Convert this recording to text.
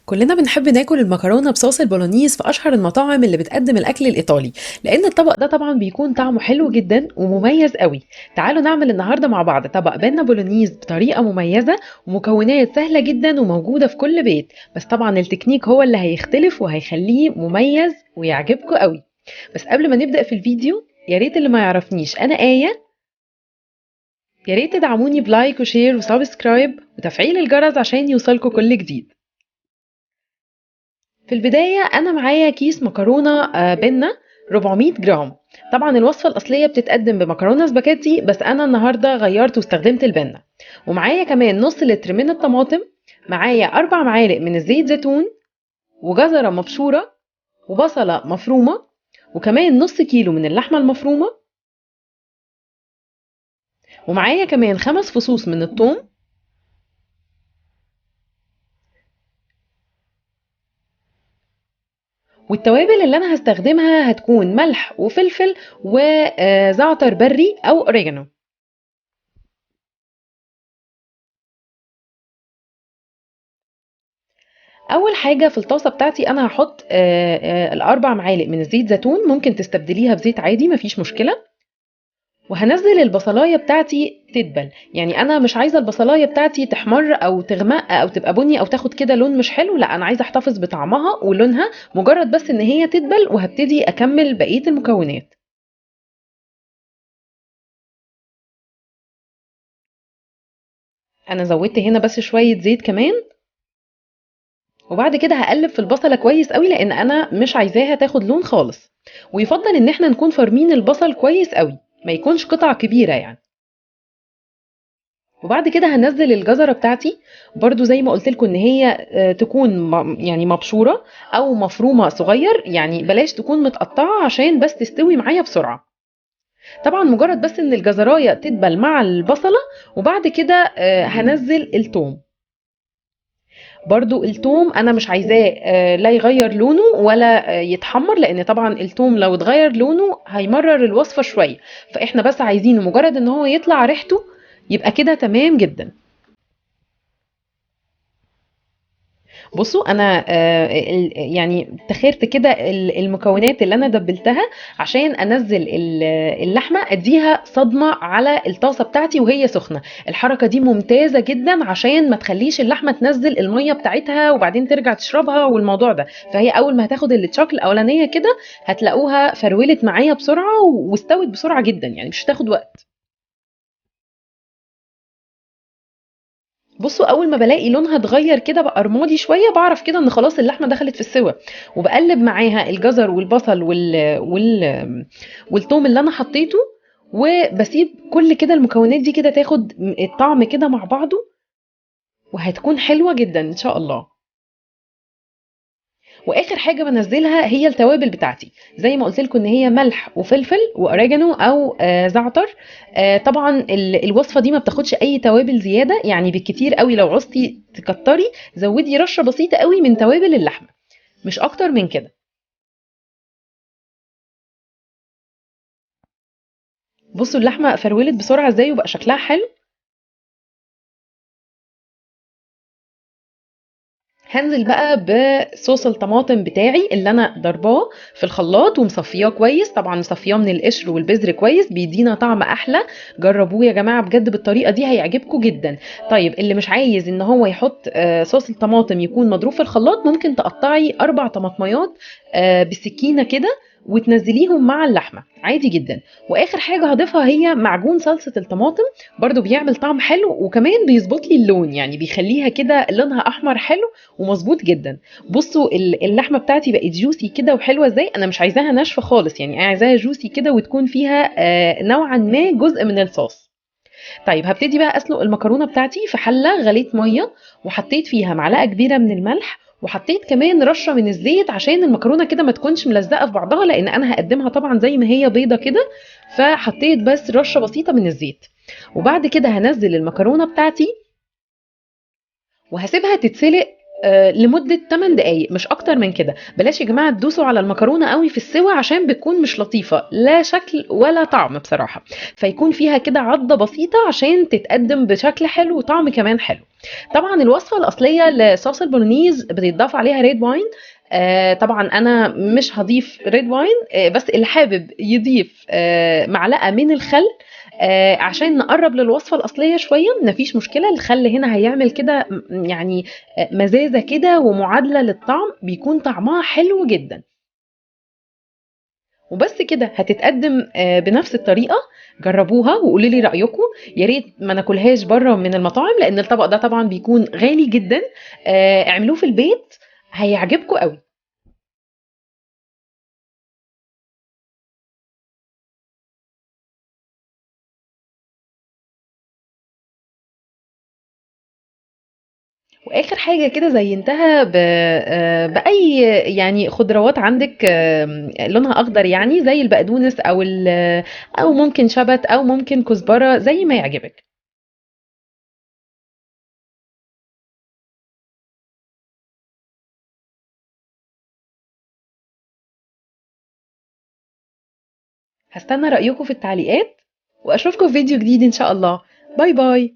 كلنا بنحب ناكل المكرونه بصوص البولونيز في اشهر المطاعم اللي بتقدم الاكل الايطالي، لان الطبق ده طبعا بيكون طعمه حلو جدا ومميز قوي. تعالوا نعمل النهارده مع بعض طبق بينا بولونيز بطريقه مميزه ومكونات سهله جدا وموجوده في كل بيت، بس طبعا التكنيك هو اللي هيختلف وهيخليه مميز ويعجبكم قوي. بس قبل ما نبدا في الفيديو، يا ريت اللي ما يعرفنيش انا آية، يا ريت تدعموني بلايك وشير وسبسكرايب وتفعيل الجرس عشان يوصلكوا كل جديد. في البداية أنا معايا كيس مكرونة بنة 400 جرام. طبعا الوصفة الأصلية بتتقدم بمكرونة سباكيتي، بس أنا النهاردة غيرت واستخدمت البنة. ومعايا كمان نص لتر من الطماطم، معايا 4 معالق من الزيت زيتون، وجزرة مبشورة، وبصلة مفرومة، وكمان نص كيلو من اللحمة المفرومة، ومعايا كمان 5 فصوص من الثوم. والتوابل اللي أنا هستخدمها هتكون ملح وفلفل وزعتر بري أو أوريجانو. اول حاجه في الطاسه بتاعتي انا هحط الاربع معالق من الزيت زيتون، ممكن تستبدليها بزيت عادي مفيش مشكله. وهنزل البصلايه بتاعتي تدبل، يعني انا مش عايزه البصلايه بتاعتي تحمر او تغمق او تبقى بني او تاخد كده لون مش حلو، لا انا عايزه احتفظ بطعمها ولونها، مجرد بس ان هي تدبل وهبتدي اكمل بقيه المكونات. انا زودت هنا بس شويه زيت كمان. وبعد كده هقلب في البصله كويس قوي لان انا مش عايزاها تاخد لون خالص. ويفضل ان احنا نكون فارمين البصل كويس قوي، ما يكونش قطع كبيره يعني. وبعد كده هنزل الجزره بتاعتي، برضو زي ما قلت لكم ان هي تكون يعني مبشوره او مفرومه صغير، يعني بلاش تكون متقطعه عشان بس تستوي معايا بسرعه. طبعا مجرد بس ان الجزرايه تدبل مع البصله. وبعد كده هنزل الثوم. برضو التوم انا مش عايزاه لا يغير لونه ولا يتحمر، لان طبعا التوم لو اتغير لونه هيمرر الوصفة شوية. فاحنا بس عايزينه مجرد ان هو يطلع ريحته يبقى كده تمام جدا. بصوا انا يعني تخيرت كده المكونات اللي انا دبلتها عشان انزل اللحمه اديها صدمه على الطاسه بتاعتي وهي سخنه. الحركه دي ممتازه جدا عشان ما تخليش اللحمه تنزل الميه بتاعتها وبعدين ترجع تشربها والموضوع ده. فهي اول ما هتاخد التشاك الاولانيه كده هتلاقوها فرولت معايا بسرعه واستوت بسرعه جدا، يعني مش هتاخد وقت. بصوا اول ما بلاقي لونها اتغير كده بقى رمادي شويه بعرف كده ان خلاص اللحمه دخلت في السوا. وبقلب معاها الجزر والبصل والثوم اللي انا حطيته، وبسيب كل كده المكونات دي كده تاخد الطعم كده مع بعضه، وهتكون حلوه جدا ان شاء الله. واخر حاجه بنزلها هي التوابل بتاعتي، زي ما قلت لكم ان هي ملح وفلفل واوريجانو او زعتر. طبعا الوصفه دي ما بتاخدش اي توابل زياده، يعني بالكتير قوي لو عوزتي تكتري زودي رشه بسيطه قوي من توابل اللحمه، مش اكتر من كده. بصوا اللحمه فرولت بسرعه ازاي وبقى شكلها حلو. هنزل بقى بصوص الطماطم بتاعي اللي انا ضرباه في الخلاط ومصفياه كويس، طبعا مصفياه من القشر والبذر كويس بيدينا طعم احلى. جربوه يا جماعه بجد بالطريقه دي هيعجبكم جدا. طيب اللي مش عايز ان هو يحط صوص الطماطم يكون مضروب في الخلاط، ممكن تقطعي 4 طماطميات بالسكينه كده وتنزليهم مع اللحمه عادي جدا. واخر حاجه هضيفها هي معجون صلصه الطماطم، برضو بيعمل طعم حلو وكمان بيظبط لي اللون، يعني بيخليها كده لونها احمر حلو ومظبوط جدا. بصوا اللحمه بتاعتي بقت جوسي كده وحلوه ازاي، انا مش عايزاها ناشفه خالص، يعني انا عايزاها جوسي كده وتكون فيها نوعا ما جزء من الصوص. طيب هبتدي بقى اسلق المكرونه بتاعتي في حله، غليت ميه وحطيت فيها معلقه كبيره من الملح، وحطيت كمان رشه من الزيت عشان المكرونه كده ما تكونش ملزقه في بعضها، لان انا هقدمها طبعا زي ما هي بيضه كده. فحطيت بس رشه بسيطه من الزيت. وبعد كده هنزل المكرونه بتاعتي وهسيبها تتسلق لمدة 8 دقايق مش أكتر من كده. بلاش يا جماعة تدوسوا على المكرونة قوي في السوا عشان بتكون مش لطيفة لا شكل ولا طعم بصراحة. فيكون فيها كده عضة بسيطة عشان تتقدم بشكل حلو وطعم كمان حلو. طبعا الوصفة الأصلية لصوص البولونيز بتضاف عليها ريد واين. طبعا انا مش هضيف ريد واين، بس اللي حابب يضيف معلقة من الخل عشان نقرب للوصفة الأصلية شوية مفيش مشكلة. الخل هنا هيعمل كده يعني مزازة كده ومعادلة للطعم بيكون طعمها حلو جدا. وبس كده هتتقدم بنفس الطريقة. جربوها وقولوا لي رأيكم. يا ريت ما ناكلهاش بره من المطاعم لأن الطبق ده طبعا بيكون غالي جدا. اعملوه في البيت هيعجبكم قوي. واخر حاجه كده زينتها باي يعني خضروات عندك لونها اخضر يعني زي البقدونس او ممكن شبت او ممكن كزبره زي ما يعجبك. هستنى رايكم في التعليقات واشوفكم في فيديو جديد ان شاء الله. باي باي.